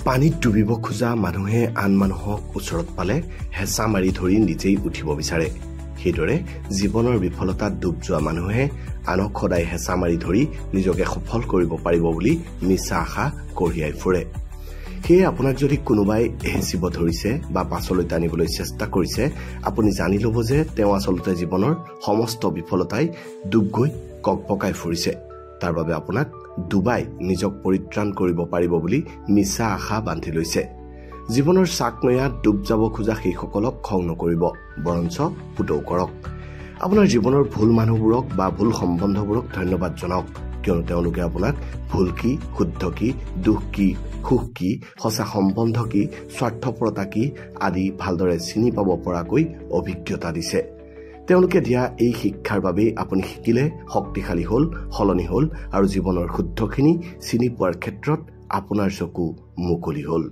পানীত ডুবিব খোজা মানুহে আন মানুহক ওচৰত পালে হেঁচা মাৰি ধৰি নিজেই উঠিব বিচাৰে। সেইদৰে জীৱনৰ বিফলতাত ডুব যোৱা মানুহে আনক সদায় হেঁচা মাৰি ধৰি নিজকে সফল কৰিব পাৰিব বুলি মিছা আশা কঢ়িয়াই ফুৰে। সেয়ে আপোনাক যদি কোনোবাই হেঁচিব ধৰিছে বা পাছলৈ টানিবলৈ চেষ্টা কৰিছে, আপুনি জানি ল'ব যে তেওঁ আচলতে জীৱনৰ সমস্ত বিফলতাই ডুব গৈ ককপকাই ফুৰিছে। তাৰ বাবে আপোনাক ডুবাই নিজক পৰিত্ৰাণ কৰিব পাৰিব বুলি মিছা আশা বান্ধি লৈছে। জীৱনৰ চাকনৈয়াত ডুব যাব খোজা সেইসকলক খং নকৰিব, বৰঞ্চ পুতৌ কৰক। আপোনাৰ জীৱনৰ ভুল মানুহবোৰক বা ভুল সম্বন্ধবোৰক ধন্যবাদ জনাওক, কিয়নো তেওঁলোকে আপোনাক ভুল কি, শুদ্ধ কি, দুখ কি, সুখ কি, সঁচা সম্বন্ধ কি, স্বাৰ্থপৰতা কি আদি ভালদৰে চিনি পাব পৰাকৈ অভিজ্ঞতা দিছে। তেওঁলোকে দিয়া এই শিক্ষাৰ বাবেই আপুনি শিকিলে, শক্তিশালী হ'ল, সলনি হ'ল আৰু জীৱনৰ শুদ্ধখিনি চিনি পোৱাৰ ক্ষেত্ৰত আপোনাৰ চকু মুকলি হ'ল।